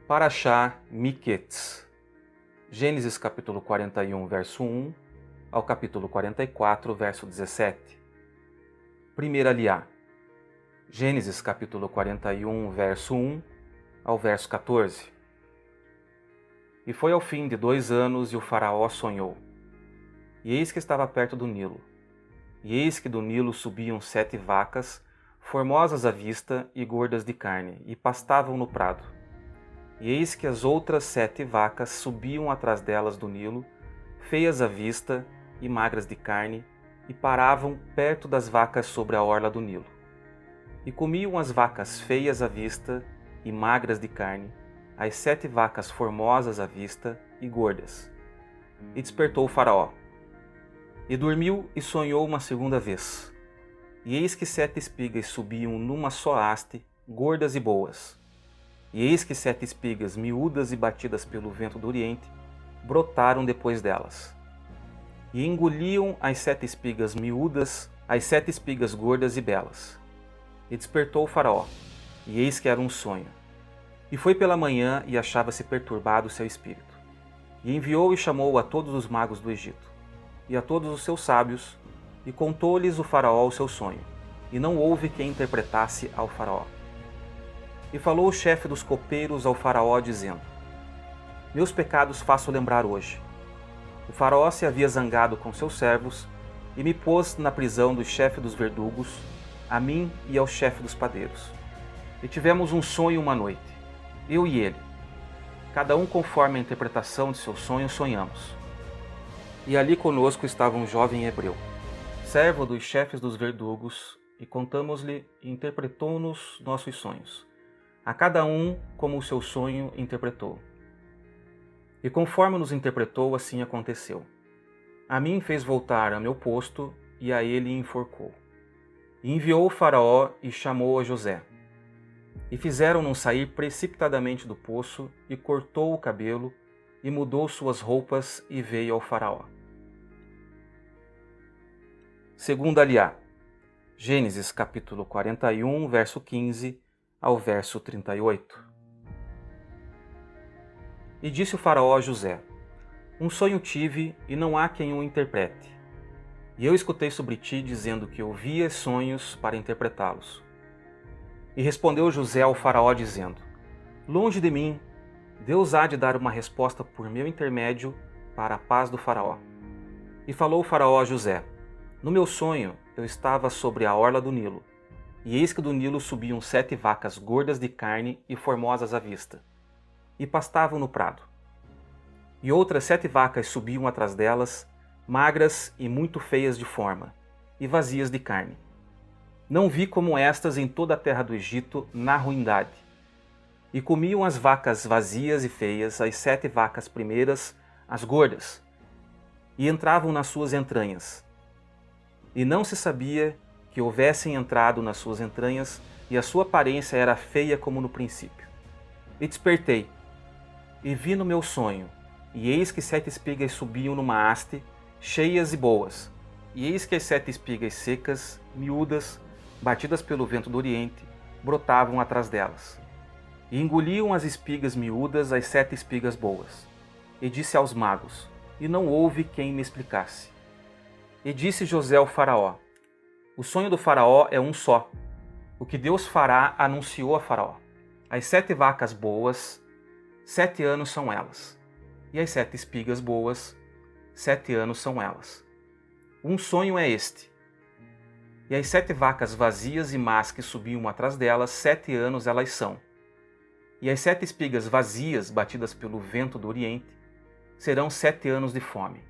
Parashá Miketz. Gênesis capítulo 41, verso 1 ao capítulo 44, verso 17. Primeira Liá. Gênesis capítulo 41, verso 1 ao verso 14. E foi ao fim de 2 anos e o faraó sonhou. E eis que estava perto do Nilo. E eis que do Nilo subiam 7 vacas, formosas à vista e gordas de carne, e pastavam no prado. E eis que as outras 7 vacas subiam atrás delas do Nilo, feias à vista e magras de carne, e paravam perto das vacas sobre a orla do Nilo. E comiam as vacas feias à vista e magras de carne, as 7 vacas formosas à vista e gordas. E despertou o faraó. E dormiu e sonhou uma segunda vez. E eis que 7 espigas subiam numa só haste, gordas e boas. E eis que 7 espigas, miúdas e batidas pelo vento do oriente, brotaram depois delas. E engoliam as 7 espigas miúdas, as 7 espigas gordas e belas. E despertou o faraó, e eis que era um sonho. E foi pela manhã, e achava-se perturbado o seu espírito. E enviou e chamou a todos os magos do Egito, e a todos os seus sábios, e contou-lhes o faraó o seu sonho, e não houve quem interpretasse ao faraó. E falou o chefe dos copeiros ao faraó, dizendo: Meus pecados faço lembrar hoje. O faraó se havia zangado com seus servos, e me pôs na prisão do chefe dos verdugos, a mim e ao chefe dos padeiros. E tivemos um sonho uma noite, eu e ele. Cada um conforme a interpretação de seu sonho sonhamos. E ali conosco estava um jovem hebreu, servo dos chefes dos verdugos, e contamos-lhe e interpretou-nos nossos sonhos. A cada um como o seu sonho interpretou. E conforme nos interpretou, assim aconteceu. A mim fez voltar a meu posto, e a ele enforcou. E enviou o faraó e chamou a José. E fizeram-no sair precipitadamente do poço, e cortou o cabelo, e mudou suas roupas, e veio ao faraó. Segunda Liá. Gênesis capítulo 41, verso 15 ao verso 38. E disse o faraó a José: Um sonho tive, e não há quem o interprete. E eu escutei sobre ti, dizendo que ouvias sonhos para interpretá-los. E respondeu José ao faraó, dizendo: Longe de mim, Deus há de dar uma resposta por meu intermédio para a paz do faraó. E falou o faraó a José: No meu sonho eu estava sobre a orla do Nilo, e eis que do Nilo subiam 7 vacas gordas de carne e formosas à vista, e pastavam no prado. E outras 7 vacas subiam atrás delas, magras e muito feias de forma, e vazias de carne. Não vi como estas em toda a terra do Egito, na ruindade. E comiam as vacas vazias e feias, as 7 vacas primeiras, as gordas, e entravam nas suas entranhas. E não se sabia que houvessem entrado nas suas entranhas, e a sua aparência era feia como no princípio. E despertei, e vi no meu sonho, e eis que 7 espigas subiam numa haste, cheias e boas, e eis que as 7 espigas secas, miúdas, batidas pelo vento do oriente, brotavam atrás delas. E engoliam as espigas miúdas as 7 espigas boas. E disse aos magos, e não houve quem me explicasse. E disse José ao faraó: O sonho do faraó é um só. O que Deus fará anunciou a faraó. As 7 vacas boas, 7 anos são elas. E as 7 espigas boas, 7 anos são elas. Um sonho é este. E as 7 vacas vazias e más que subiam atrás delas, 7 anos elas são. E as 7 espigas vazias, batidas pelo vento do oriente, serão 7 anos de fome.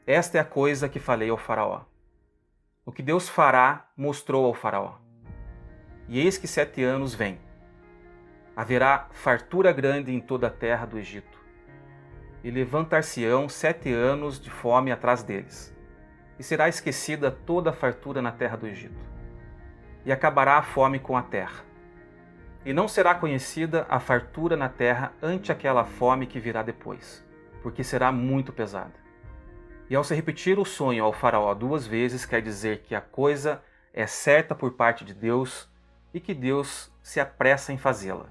Esta é a coisa que falei ao faraó. O que Deus fará mostrou ao faraó. E eis que 7 anos vêm. Haverá fartura grande em toda a terra do Egito. E levantar-se-ão 7 anos de fome atrás deles. E será esquecida toda a fartura na terra do Egito. E acabará a fome com a terra. E não será conhecida a fartura na terra ante aquela fome que virá depois, porque será muito pesada. E ao se repetir o sonho ao faraó 2 vezes, quer dizer que a coisa é certa por parte de Deus e que Deus se apressa em fazê-la.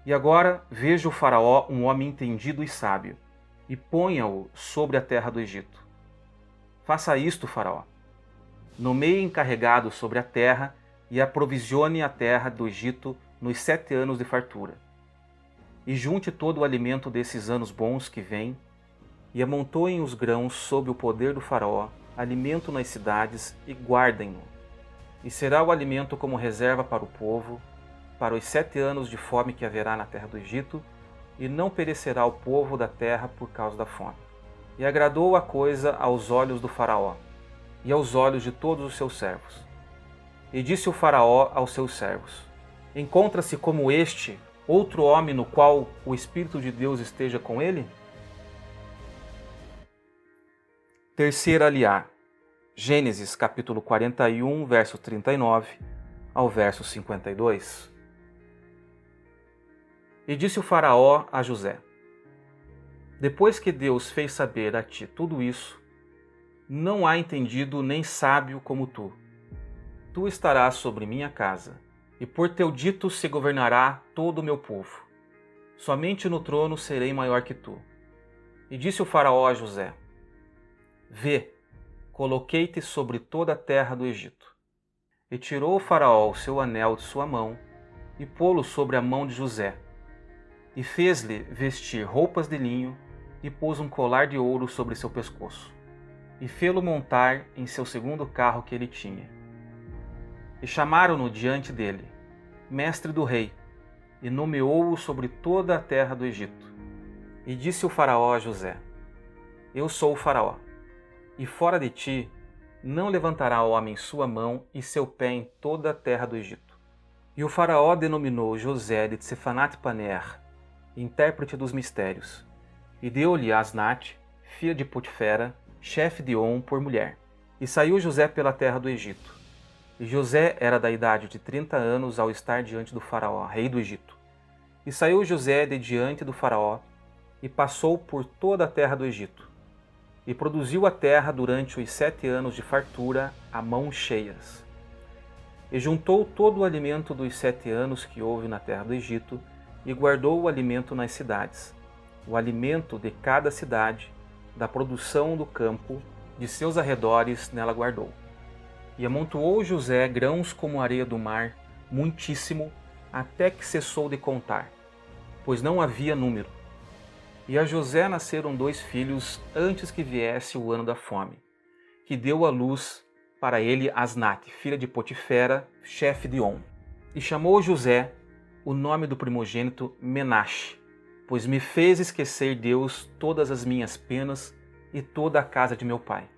E agora veja o faraó um homem entendido e sábio, e ponha-o sobre a terra do Egito. Faça isto, faraó. Nomeie encarregado sobre a terra e aprovisione a terra do Egito nos 7 anos de fartura. E junte todo o alimento desses anos bons que vêm, e amontoem os grãos sob o poder do faraó, alimento nas cidades, e guardem-no. E será o alimento como reserva para o povo, para os 7 anos de fome que haverá na terra do Egito, e não perecerá o povo da terra por causa da fome. E agradou a coisa aos olhos do faraó, e aos olhos de todos os seus servos. E disse o faraó aos seus servos: Encontra-se como este outro homem no qual o Espírito de Deus esteja com ele? Terceira aliá. Gênesis capítulo 41, verso 39 ao verso 52. E disse o faraó a José: Depois que Deus fez saber a ti tudo isso, não há entendido nem sábio como tu. Tu estarás sobre minha casa, e por teu dito se governará todo o meu povo. Somente no trono serei maior que tu. E disse o faraó a José: Vê, coloquei-te sobre toda a terra do Egito. E tirou o faraó o seu anel de sua mão, e pô-lo sobre a mão de José. E fez-lhe vestir roupas de linho, e pôs um colar de ouro sobre seu pescoço. E fê-lo montar em seu segundo carro que ele tinha. E chamaram-no diante dele, mestre do rei, e nomeou-o sobre toda a terra do Egito. E disse o faraó a José: Eu sou o faraó, e fora de ti não levantará homem sua mão e seu pé em toda a terra do Egito. E o faraó denominou José de Tsefanate-Paneer, intérprete dos mistérios, e deu-lhe Asnate, filha de Potifera, chefe de On, por mulher. E saiu José pela terra do Egito. E José era da idade de 30 anos ao estar diante do faraó, rei do Egito. E saiu José de diante do faraó, e passou por toda a terra do Egito. E produziu a terra durante os 7 anos de fartura a mãos cheias. E juntou todo o alimento dos 7 anos que houve na terra do Egito, e guardou o alimento nas cidades, o alimento de cada cidade, da produção do campo, de seus arredores nela guardou. E amontoou José grãos como areia do mar, muitíssimo, até que cessou de contar, pois não havia número. E a José nasceram 2 filhos antes que viesse o ano da fome, que deu à luz para ele Asnate, filha de Potifera, chefe de On. E chamou José o nome do primogênito Menaxe, pois me fez esquecer Deus todas as minhas penas e toda a casa de meu pai.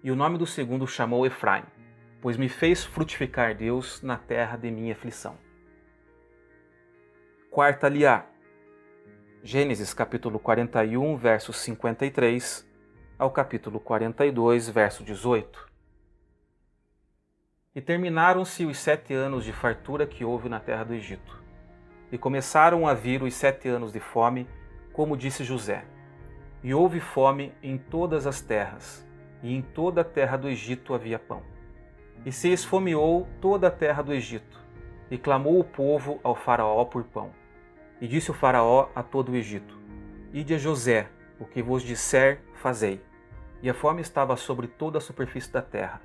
E o nome do segundo chamou Efraim, pois me fez frutificar Deus na terra de minha aflição. Quarta aliá. Gênesis capítulo 41, versos 53 ao capítulo 42, verso 18. E terminaram-se os 7 anos de fartura que houve na terra do Egito. E começaram a vir os 7 anos de fome, como disse José. E houve fome em todas as terras, e em toda a terra do Egito havia pão. E se esfomeou toda a terra do Egito, e clamou o povo ao faraó por pão. E disse o faraó a todo o Egito: Ide a José, o que vos disser, fazei. E a fome estava sobre toda a superfície da terra.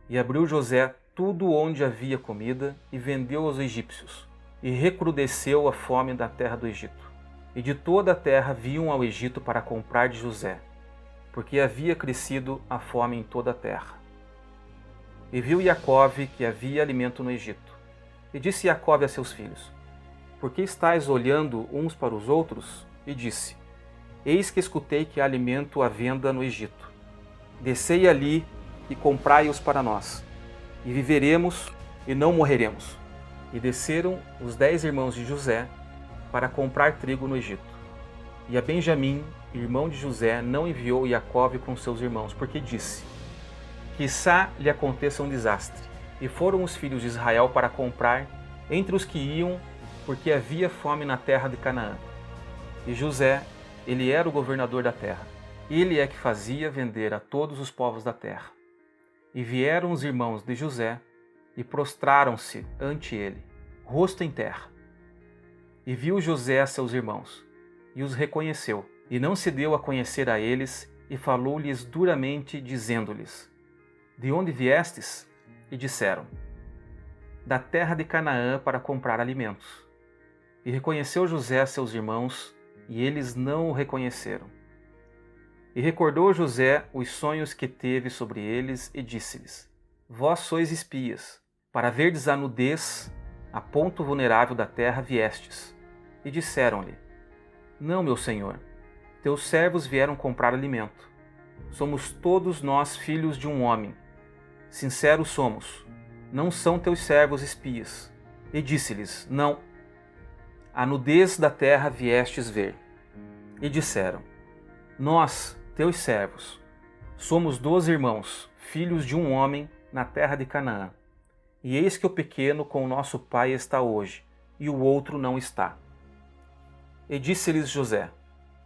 E abriu José tudo onde havia comida, e vendeu aos egípcios. E recrudesceu a fome da terra do Egito. E de toda a terra vinham ao Egito para comprar de José, porque havia crescido a fome em toda a terra. E viu Iacove que havia alimento no Egito. E disse Iacove a seus filhos: Por que estáis olhando uns para os outros? E disse: Eis que escutei que há alimento à venda no Egito. Descei ali e comprai-os para nós, e viveremos e não morreremos. E desceram os 10 irmãos de José para comprar trigo no Egito. E a Benjamim, irmão de José, não enviou Iacove com seus irmãos, porque disse: Quiçá lhe aconteça um desastre. E foram os filhos de Israel para comprar entre os que iam, porque havia fome na terra de Canaã. E José, ele era o governador da terra. Ele é que fazia vender a todos os povos da terra. E vieram os irmãos de José e prostraram-se ante ele, rosto em terra. E viu José a seus irmãos, e os reconheceu, e não se deu a conhecer a eles, e falou-lhes duramente, dizendo-lhes: De onde viestes? E disseram: Da terra de Canaã, para comprar alimentos. E reconheceu José a seus irmãos, e eles não o reconheceram. E recordou José os sonhos que teve sobre eles, e disse-lhes: Vós sois espias, para verdes a nudez, a ponto vulnerável da terra viestes. E disseram-lhe: Não, meu senhor, teus servos vieram comprar alimento. Somos todos nós filhos de um homem. Sinceros somos, não são teus servos espias. E disse-lhes: Não, a nudez da terra viestes ver. E disseram: Nós, teus servos, somos 12 irmãos, filhos de um homem, na terra de Canaã. E eis que o pequeno com o nosso pai está hoje, e o outro não está. E disse-lhes José: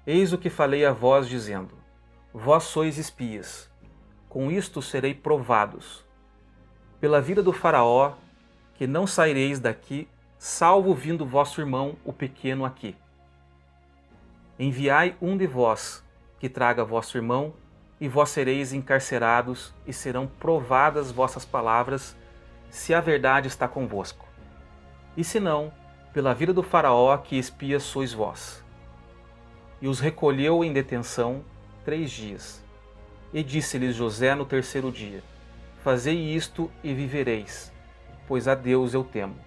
Eis o que falei a vós, dizendo: Vós sois espias. Com isto serei provados. Pela vida do Faraó, que não saireis daqui, salvo vindo vosso irmão, o pequeno, aqui. Enviai um de vós, que traga vosso irmão, e vós sereis encarcerados, e serão provadas vossas palavras, se a verdade está convosco. E se não, pela vida do Faraó, que espias sois vós. E os recolheu em detenção 3 dias. E disse-lhes José no 3º dia: Fazei isto e vivereis, pois a Deus eu temo.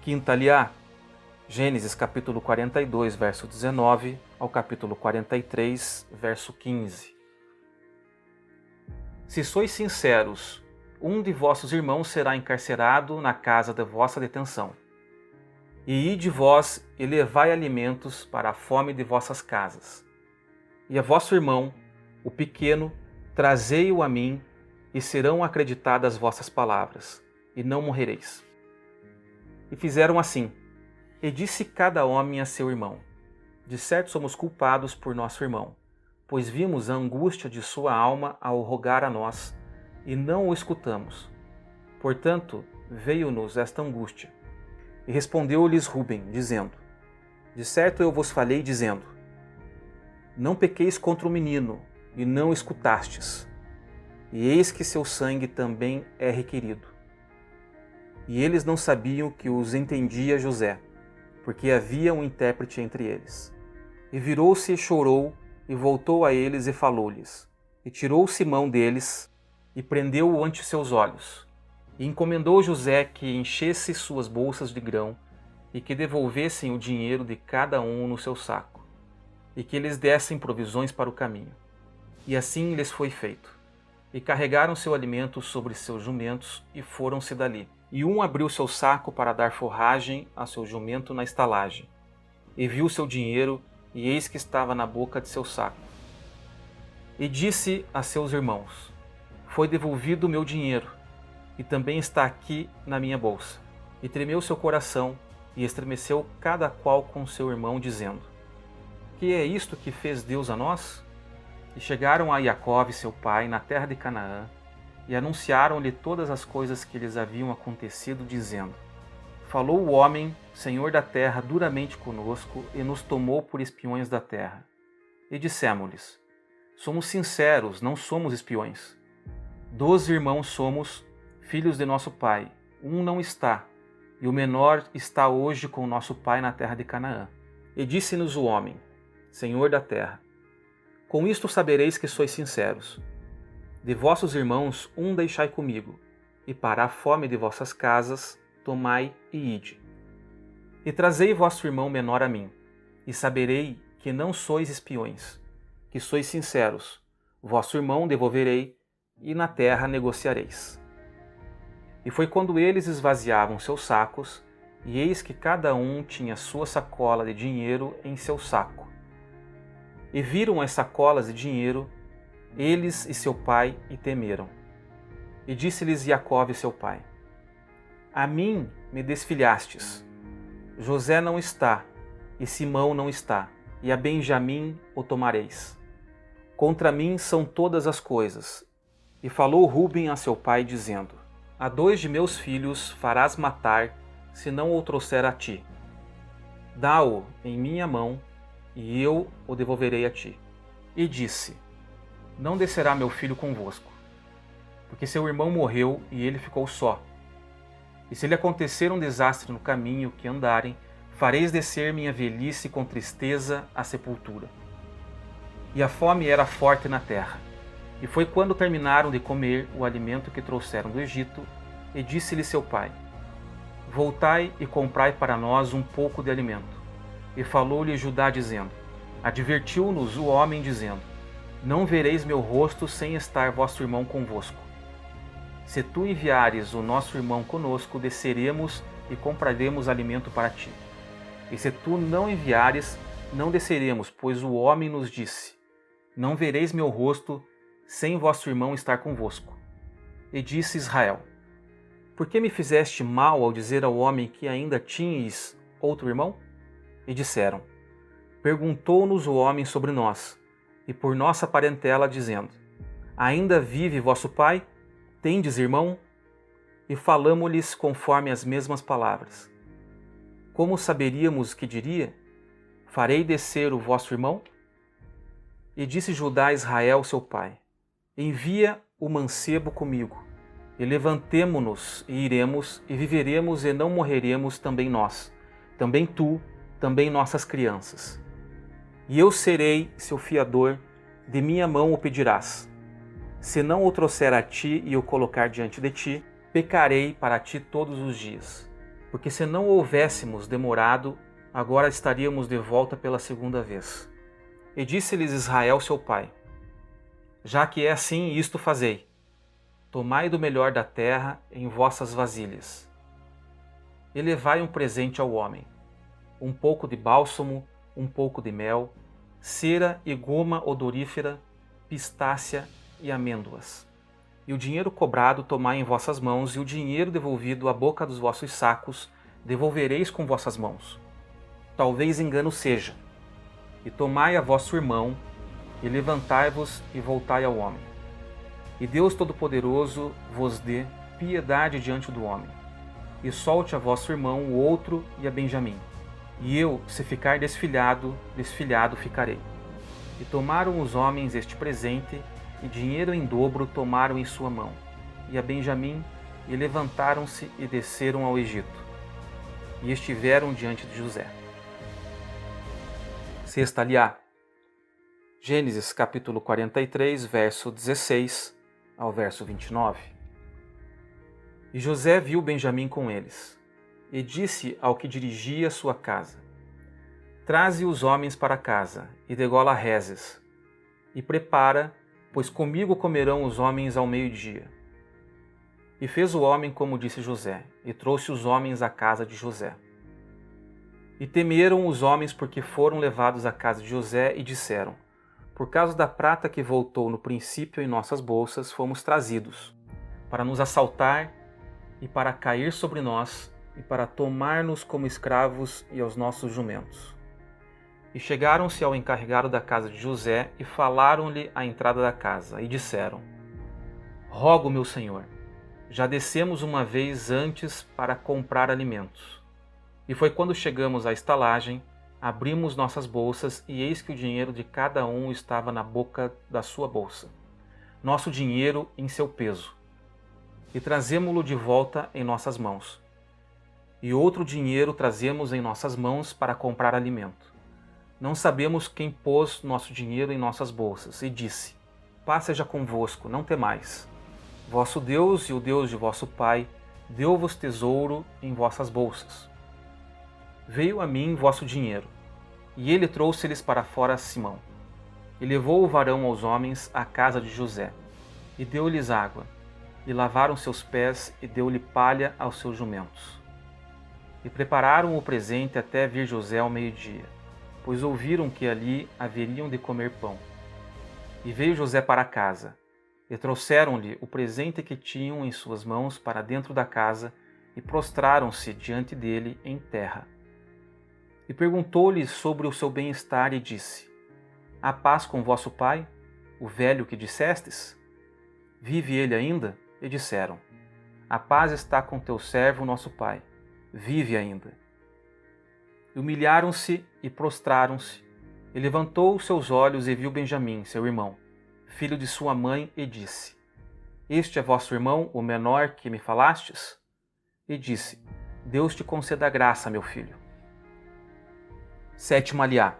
Quinta liá, Gênesis capítulo 42, verso 19 ao capítulo 43, verso 15. Se sois sinceros, um de vossos irmãos será encarcerado na casa da vossa detenção. E ide vós e levai alimentos para a fome de vossas casas. E a vosso irmão, o pequeno, trazei-o a mim, e serão acreditadas vossas palavras, e não morrereis. E fizeram assim. E disse cada homem a seu irmão: De certo somos culpados por nosso irmão, pois vimos a angústia de sua alma ao rogar a nós, e não o escutamos. Portanto, veio-nos esta angústia. E respondeu-lhes Rúben, dizendo: De certo eu vos falei, dizendo: Não pequeis contra o menino, e não escutastes. E eis que seu sangue também é requerido. E eles não sabiam que os entendia José, porque havia um intérprete entre eles. E virou-se e chorou, e voltou a eles e falou-lhes. E tirou Simão deles, e prendeu-o ante seus olhos. E encomendou José que enchesse suas bolsas de grão, e que devolvessem o dinheiro de cada um no seu saco, e que lhes dessem provisões para o caminho. E assim lhes foi feito. E carregaram seu alimento sobre seus jumentos, e foram-se dali. E um abriu seu saco para dar forragem a seu jumento na estalagem. E viu seu dinheiro, e eis que estava na boca de seu saco. E disse a seus irmãos: Foi devolvido o meu dinheiro, e também está aqui na minha bolsa. E tremeu seu coração, e estremeceu cada qual com seu irmão, dizendo: Que é isto que fez Deus a nós? E chegaram a Jacó, seu pai, na terra de Canaã, e anunciaram-lhe todas as coisas que lhes haviam acontecido, dizendo: Falou o homem, Senhor da terra, duramente conosco, e nos tomou por espiões da terra. E dissemos-lhes: Somos sinceros, não somos espiões. 12 irmãos somos, filhos de nosso pai. Um não está, e o menor está hoje com nosso pai na terra de Canaã. E disse-nos o homem, Senhor da terra: Com isto sabereis que sois sinceros. De vossos irmãos um deixai comigo, e para a fome de vossas casas tomai e ide. E trazei vosso irmão menor a mim, e saberei que não sois espiões, que sois sinceros. Vosso irmão devolverei, e na terra negociareis. E foi quando eles esvaziavam seus sacos, e eis que cada um tinha sua sacola de dinheiro em seu saco. E viram as sacolas de dinheiro, eles e seu pai, e temeram. E disse-lhes Jacó, seu pai: A mim me desfilhastes. José não está, e Simão não está, e a Benjamim o tomareis. Contra mim são todas as coisas. E falou Rúben a seu pai, dizendo: A 2 de meus filhos farás matar, se não o trouxer a ti. Dá-o em minha mão, e eu o devolverei a ti. E disse: Não descerá meu filho convosco, porque seu irmão morreu e ele ficou só. E se lhe acontecer um desastre no caminho que andarem, fareis descer minha velhice com tristeza à sepultura. E a fome era forte na terra. E foi quando terminaram de comer o alimento que trouxeram do Egito, e disse-lhe seu pai: Voltai e comprai para nós um pouco de alimento. E falou-lhe Judá, dizendo: Advertiu-nos o homem, dizendo: Não vereis meu rosto sem estar vosso irmão convosco. Se tu enviares o nosso irmão conosco, desceremos e compraremos alimento para ti. E se tu não enviares, não desceremos, pois o homem nos disse: Não vereis meu rosto sem vosso irmão estar convosco. E disse Israel: Por que me fizeste mal ao dizer ao homem que ainda tinhas outro irmão? E disseram: Perguntou-nos o homem sobre nós, e por nossa parentela, dizendo: Ainda vive vosso pai? Tendes irmão? E falamo-lhes conforme as mesmas palavras. Como saberíamos que diria? Farei descer o vosso irmão? E disse Judá a Israel, seu pai: Envia o mancebo comigo, e levantemo-nos e iremos, e viveremos e não morreremos também nós, também tu, também nossas crianças. E eu serei seu fiador, de minha mão o pedirás. Se não o trouxer a ti e o colocar diante de ti, pecarei para ti todos os dias. Porque se não houvéssemos demorado, agora estaríamos de volta pela segunda vez. E disse-lhes Israel seu pai: Já que é assim, isto fazei. Tomai do melhor da terra em vossas vasilhas. E levai um presente ao homem: um pouco de bálsamo, um pouco de mel, cera e goma odorífera, pistácia e amêndoas. E o dinheiro cobrado tomai em vossas mãos, e o dinheiro devolvido à boca dos vossos sacos devolvereis com vossas mãos. Talvez engano seja. E tomai a vosso irmão, e levantai-vos e voltai ao homem. E Deus Todo-Poderoso vos dê piedade diante do homem. E solte a vosso irmão o outro e a Benjamim. E eu, se ficar desfilhado ficarei. E tomaram os homens este presente, e dinheiro em dobro tomaram em sua mão, e a Benjamim, e levantaram-se e desceram ao Egito, e estiveram diante de José. Sexta aliá. Gênesis capítulo 43, verso 16 ao verso 29. E José viu Benjamim com eles, e disse ao que dirigia sua casa: Traze os homens para casa, e degola rezes, e prepara, pois comigo comerão os homens ao meio-dia. E fez o homem como disse José, e trouxe os homens à casa de José. E temeram os homens porque foram levados à casa de José, e disseram: Por causa da prata que voltou no princípio em nossas bolsas, fomos trazidos, para nos assaltar e para cair sobre nós, e para tomar-nos como escravos e aos nossos jumentos. E chegaram-se ao encarregado da casa de José e falaram-lhe à entrada da casa, e disseram: Rogo, meu senhor, já descemos uma vez antes para comprar alimentos. E foi quando chegamos à estalagem, abrimos nossas bolsas, e eis que o dinheiro de cada um estava na boca da sua bolsa, nosso dinheiro em seu peso. E trazemo-lo de volta em nossas mãos. E outro dinheiro trazemos em nossas mãos para comprar alimento. Não sabemos quem pôs nosso dinheiro em nossas bolsas, e disse: Paz seja convosco, não temais. Vosso Deus e o Deus de vosso pai deu-vos tesouro em vossas bolsas. Veio a mim vosso dinheiro, e ele trouxe-lhes para fora Simão. E levou o varão aos homens à casa de José, e deu-lhes água, e lavaram seus pés, e deu-lhe palha aos seus jumentos. E prepararam o presente até vir José ao meio-dia, pois ouviram que ali haveriam de comer pão. E veio José para casa, e trouxeram-lhe o presente que tinham em suas mãos para dentro da casa, e prostraram-se diante dele em terra. E perguntou-lhe sobre o seu bem-estar, e disse: Há paz com vosso pai, o velho que dissestes? Vive ele ainda? E disseram: A paz está com teu servo nosso pai, vive ainda. E humilharam-se e prostraram-se. E levantou os seus olhos e viu Benjamim, seu irmão, filho de sua mãe, e disse: Este é vosso irmão, o menor que me falastes? E disse: Deus te conceda graça, meu filho. Sétima aliá.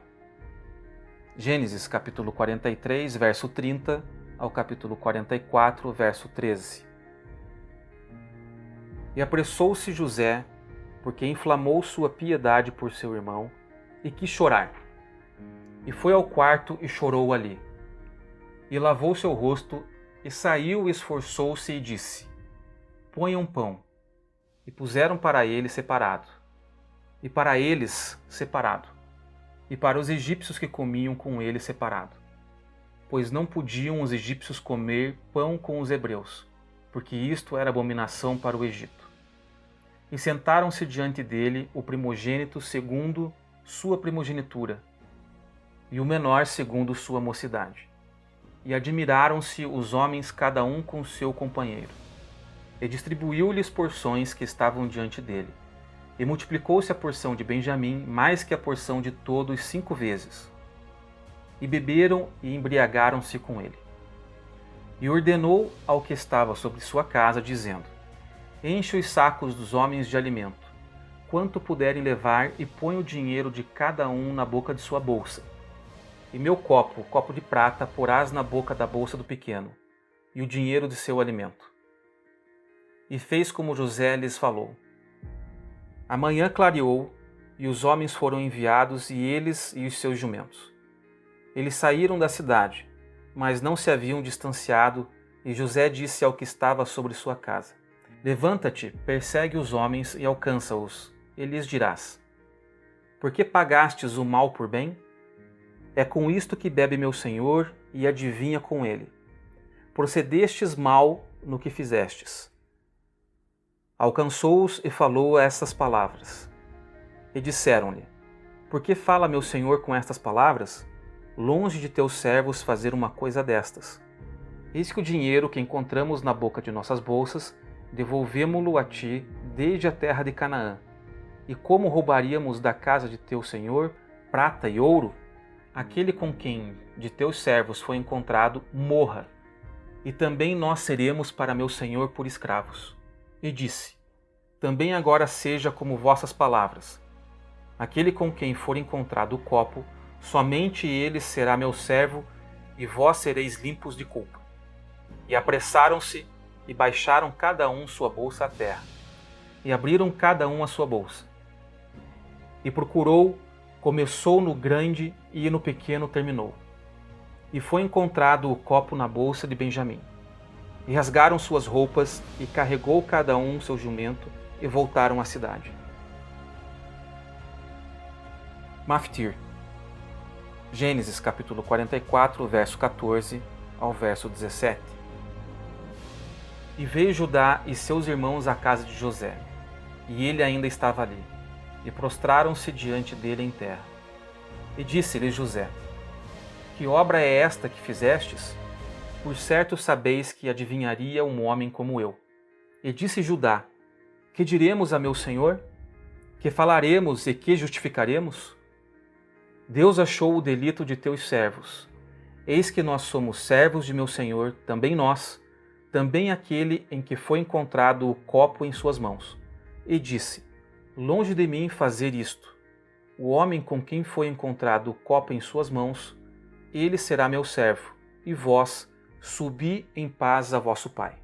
Gênesis capítulo 43, verso 30 ao capítulo 44, verso 13. E apressou-se José, porque inflamou sua piedade por seu irmão, e quis chorar. E foi ao quarto e chorou ali. E lavou seu rosto, e saiu e esforçou-se e disse: Ponham pão. E puseram para ele separado, e para eles separado, e para os egípcios que comiam com ele separado. Pois não podiam os egípcios comer pão com os hebreus, porque isto era abominação para o Egito. E sentaram-se diante dele o primogênito segundo sua primogenitura, e o menor segundo sua mocidade. E admiraram-se os homens cada um com seu companheiro. E distribuiu-lhes porções que estavam diante dele. E multiplicou-se a porção de Benjamim mais que a porção de todos 5 vezes. E beberam e embriagaram-se com ele. E ordenou ao que estava sobre sua casa, dizendo: Enche os sacos dos homens de alimento, quanto puderem levar, e põe o dinheiro de cada um na boca de sua bolsa. E meu copo, copo de prata, porás na boca da bolsa do pequeno, e o dinheiro de seu alimento. E fez como José lhes falou. Amanhã clareou, e os homens foram enviados, e eles e os seus jumentos. Eles saíram da cidade, mas não se haviam distanciado, e José disse ao que estava sobre sua casa: Levanta-te, persegue os homens e alcança-os, e lhes dirás: Por que pagastes o mal por bem? É com isto que bebe meu senhor e adivinha com ele. Procedestes mal no que fizestes. Alcançou-os e falou estas palavras. E disseram-lhe: Por que fala meu senhor com estas palavras? Longe de teus servos fazer uma coisa destas. Eis que o dinheiro que encontramos na boca de nossas bolsas, devolvemo-lo a ti desde a terra de Canaã. E como roubaríamos da casa de teu senhor prata e ouro? Aquele com quem de teus servos foi encontrado morra, e também nós seremos para meu senhor por escravos. E disse: Também agora seja como vossas palavras. Aquele com quem for encontrado o copo, somente ele será meu servo, e vós sereis limpos de culpa. E apressaram-se, e baixaram cada um sua bolsa à terra, e abriram cada um a sua bolsa. E procurou, começou no grande, e no pequeno terminou. E foi encontrado o copo na bolsa de Benjamim. E rasgaram suas roupas, e carregou cada um seu jumento, e voltaram à cidade. Maftir. Gênesis capítulo 44, verso 14 ao verso 17. E veio Judá e seus irmãos à casa de José, e ele ainda estava ali, e prostraram-se diante dele em terra. E disse-lhe José: Que obra é esta que fizestes? Por certo sabeis que adivinharia um homem como eu. E disse Judá: Que diremos a meu senhor? Que falaremos e que justificaremos? Deus achou o delito de teus servos. Eis que nós somos servos de meu senhor, também nós, também aquele em que foi encontrado o copo em suas mãos. E disse: Longe de mim fazer isto. O homem com quem foi encontrado o copo em suas mãos, ele será meu servo, e vós subi em paz a vosso pai.